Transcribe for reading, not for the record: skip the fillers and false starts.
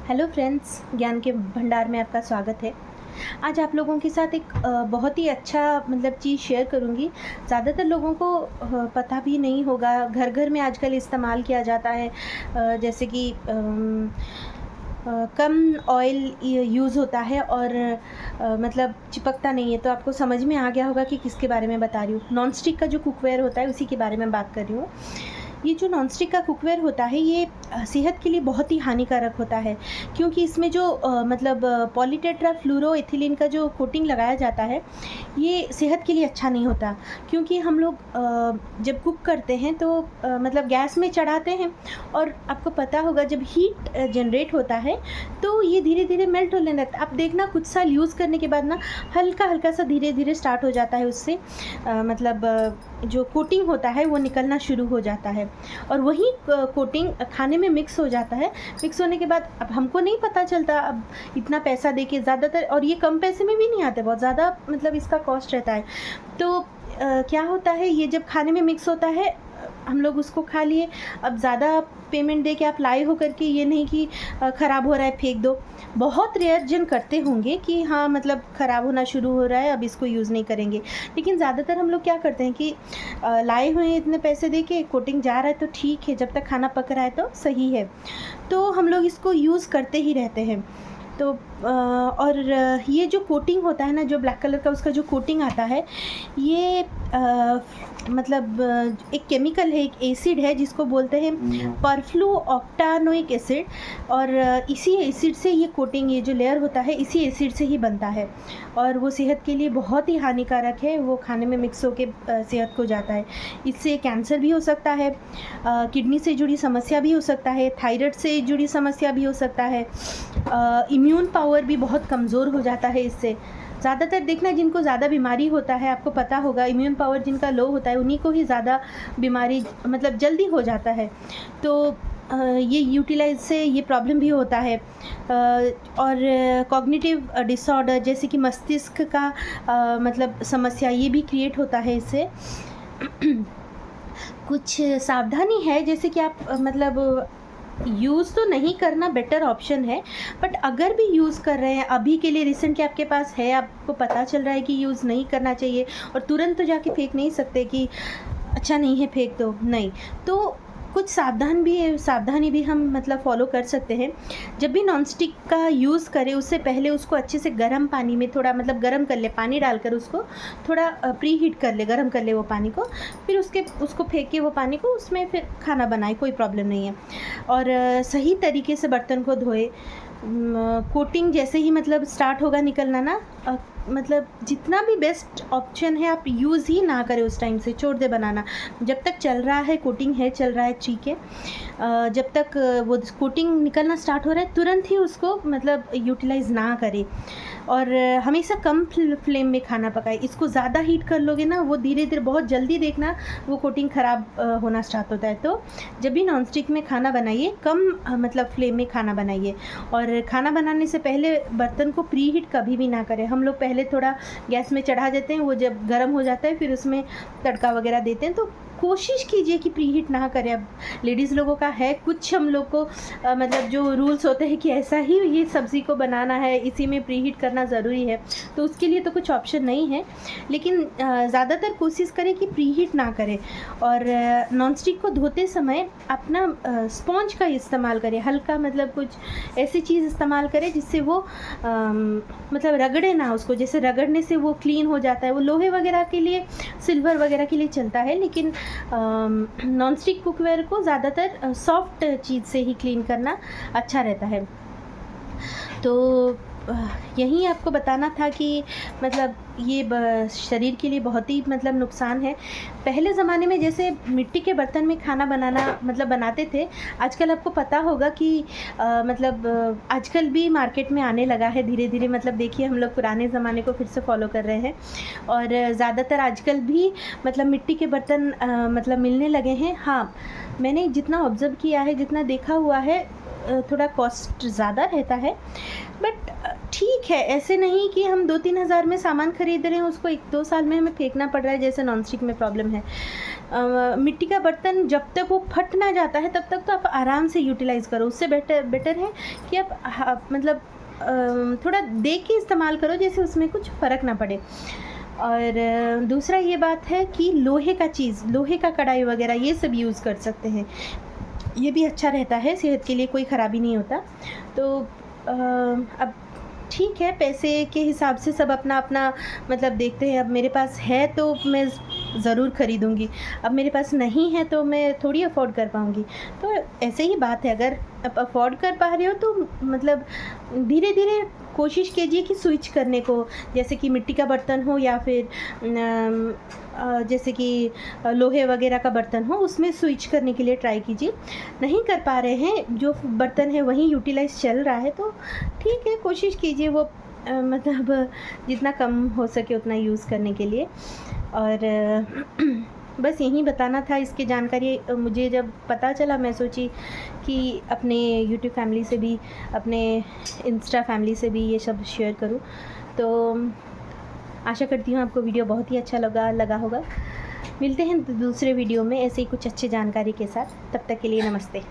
Hello friends, ज्ञान के भंडार में आपका स्वागत है। आज आप लोगों के साथ एक बहुत ही अच्छा चीज़ शेयर करूँगी। ज़्यादातर लोगों को पता भी नहीं होगा, घर घर में आजकल इस्तेमाल किया जाता है। जैसे कि कम ऑयल यूज़ होता है और चिपकता नहीं है। तो आपको समझ में आ गया होगा कि किसके बारे में बता रही हूँ। नॉन स्टिक का जो कुकवेयर होता है उसी के बारे में बात कर रही हूँ। ये जो नॉन स्टिक का कुकवेयर होता है ये सेहत के लिए बहुत ही हानिकारक होता है, क्योंकि इसमें जो पॉलीटेट्राफ्लोरोएथिलीन का जो कोटिंग लगाया जाता है ये सेहत के लिए अच्छा नहीं होता। क्योंकि हम लोग जब कुक करते हैं तो गैस में चढ़ाते हैं और आपको पता होगा जब हीट जनरेट होता है तो ये धीरे धीरे मेल्ट होने लगता है। आप देखना कुछ साल यूज़ करने के बाद ना हल्का हल्का सा धीरे धीरे स्टार्ट हो जाता है, उससे जो कोटिंग होता है वो निकलना शुरू हो जाता है और वही कोटिंग खाने में मिक्स हो जाता है। मिक्स होने के बाद अब हमको नहीं पता चलता, अब इतना पैसा दे के ज़्यादातर, और ये कम पैसे में भी नहीं आते, बहुत ज़्यादा इसका कॉस्ट रहता है। तो क्या होता है, ये जब खाने में मिक्स होता है हम लोग उसको खा लिए। अब ज़्यादा पेमेंट दे के आप लाए हो करके ये नहीं कि ख़राब हो रहा है फेंक दो। बहुत रेयर जन करते होंगे कि हाँ ख़राब होना शुरू हो रहा है, अब इसको यूज़ नहीं करेंगे। लेकिन ज़्यादातर हम लोग क्या करते हैं कि लाए हुए हैं इतने पैसे दे के, कोटिंग जा रहा है तो ठीक है, जब तक खाना पक रहा है तो सही है, तो हम लोग इसको यूज़ करते ही रहते हैं। तो और ये जो कोटिंग होता है ना, जो ब्लैक कलर का उसका जो कोटिंग आता है, ये एक केमिकल है, एक एसिड है जिसको बोलते हैं परफ्लूऑक्टानोइक एसिड। और इसी एसिड से ये कोटिंग, ये जो लेयर होता है इसी एसिड से ही बनता है और वो सेहत के लिए बहुत ही हानिकारक है। वो खाने में मिक्स होके सेहत को जाता है। इससे कैंसर भी हो सकता है, किडनी से जुड़ी समस्या भी हो सकता है, थायराइड से जुड़ी समस्या भी हो सकता है, इम्यून पावर भी बहुत कमज़ोर हो जाता है इससे। ज़्यादातर देखना जिनको ज़्यादा बीमारी होता है, आपको पता होगा इम्यून पावर जिनका लो होता है उन्हीं को ही ज़्यादा बीमारी जल्दी हो जाता है। तो ये यूटिलाइज से ये प्रॉब्लम भी होता है। और कॉग्निटिव डिसऑर्डर जैसे कि मस्तिष्क का समस्या, ये भी क्रिएट होता है इससे। कुछ सावधानी है, जैसे कि आप यूज़ तो नहीं करना बेटर ऑप्शन है, बट अगर भी यूज़ कर रहे हैं अभी के लिए, रिसेंटली आपके पास है, आपको पता चल रहा है कि यूज़ नहीं करना चाहिए और तुरंत तो जाके फेंक नहीं सकते कि अच्छा नहीं है फेंक दो, नहीं। तो कुछ सावधानी भी हम फॉलो कर सकते हैं। जब भी नॉन स्टिक का यूज़ करें उससे पहले उसको अच्छे से गर्म पानी में थोड़ा गर्म कर ले, पानी डालकर उसको थोड़ा प्री हीट कर ले, गर्म कर ले वो पानी को, फिर उसको फेंक के वो पानी को उसमें फिर खाना बनाए, कोई प्रॉब्लम नहीं है। और सही तरीके से बर्तन को धोए। कोटिंग जैसे ही स्टार्ट होगा निकलना ना, जितना भी बेस्ट ऑप्शन है आप यूज़ ही ना करें, उस टाइम से छोड़ दे बनाना। जब तक चल रहा है, कोटिंग है, चल रहा है, ठीक है। जब तक वो कोटिंग निकलना स्टार्ट हो रहा है तुरंत ही उसको यूटिलाइज़ ना करें। और हमेशा कम फ्लेम में खाना पकाए। इसको ज़्यादा हीट कर लोगे ना, वो धीरे धीरे बहुत जल्दी देखना वो कोटिंग ख़राब होना स्टार्ट होता है। तो जब भी नॉन स्टिक में खाना बनाइए कम फ्लेम में खाना बनाइए। और खाना बनाने से पहले बर्तन को प्री हीट कभी भी ना करें। हम लोग पहले थोड़ा गैस में चढ़ा देते हैं, वो जब गर्म हो जाता है फिर उसमें तड़का वगैरह देते हैं। तो कोशिश कीजिए कि प्री हीट ना करें। अब लेडीज़ लोगों का है कुछ, हम लोग को जो रूल्स होते हैं कि ऐसा ही ये सब्ज़ी को बनाना है, इसी में प्री हीट करना ज़रूरी है, तो उसके लिए तो कुछ ऑप्शन नहीं है। लेकिन ज़्यादातर कोशिश करें कि प्री हीट ना करें। और नॉन स्टिक को धोते समय अपना स्पॉन्ज का इस्तेमाल करें, हल्का कुछ ऐसी चीज़ इस्तेमाल करें जिससे वो रगड़े ना उसको। जैसे रगड़ने से वो क्लीन हो जाता है। वो लोहे वगैरह के लिए, सिल्वर वगैरह के लिए चलता है, लेकिन नॉन स्टिक कुकवेयर को ज़्यादातर सॉफ्ट चीज़ से ही क्लीन करना अच्छा रहता है। तो यही आपको बताना था कि ये शरीर के लिए बहुत ही नुकसान है। पहले ज़माने में जैसे मिट्टी के बर्तन में खाना बनाना बनाते थे, आजकल आपको पता होगा कि आजकल भी मार्केट में आने लगा है धीरे धीरे। देखिए हम लोग पुराने ज़माने को फिर से फॉलो कर रहे हैं और ज़्यादातर आजकल भी मिट्टी के बर्तन मिलने लगे हैं। हाँ, मैंने जितना ऑब्ज़र्व किया है, जितना देखा हुआ है, थोड़ा कॉस्ट ज़्यादा रहता है, बट ठीक है। ऐसे नहीं कि हम 2-3 हज़ार में सामान खरीद रहे हैं, उसको 1-2 साल में हमें फेंकना पड़ रहा है, जैसे नॉन स्टिक में प्रॉब्लम है। मिट्टी का बर्तन जब तक वो फट ना जाता है तब तक तो आप आराम से यूटिलाइज़ करो। उससे बेटर है कि आप मतलब थोड़ा देख के इस्तेमाल करो, जैसे उसमें कुछ फ़र्क ना पड़े। और दूसरा ये बात है कि लोहे का कढ़ाई वगैरह ये सब यूज़ कर सकते हैं, ये भी अच्छा रहता है, सेहत के लिए कोई ख़राबी नहीं होता। तो अब ठीक है, पैसे के हिसाब से सब अपना मतलब देखते हैं। अब मेरे पास है तो मैं ज़रूर ख़रीदूँगी, अब मेरे पास नहीं है तो मैं थोड़ी अफ़ोर्ड कर पाऊँगी। तो ऐसे ही बात है, अगर आप अफ़ोर्ड कर पा रहे हो तो मतलब धीरे-धीरे कोशिश कीजिए कि स्विच करने को, जैसे कि मिट्टी का बर्तन हो या फिर जैसे कि लोहे वगैरह का बर्तन हो, उसमें स्विच करने के लिए ट्राई कीजिए। नहीं कर पा रहे हैं, जो बर्तन है वहीं यूटिलाइज़ चल रहा है, तो ठीक है, कोशिश कीजिए वो मतलब जितना कम हो सके उतना यूज़ करने के लिए। और बस यही बताना था। इसकी जानकारी मुझे जब पता चला, मैं सोची कि अपने यूट्यूब फैमिली से भी, अपने इंस्टा फैमिली से भी ये सब शेयर करूं। तो आशा करती हूँ आपको वीडियो बहुत ही अच्छा लगा होगा। मिलते हैं दूसरे वीडियो में ऐसे ही कुछ अच्छी जानकारी के साथ। तब तक के लिए नमस्ते।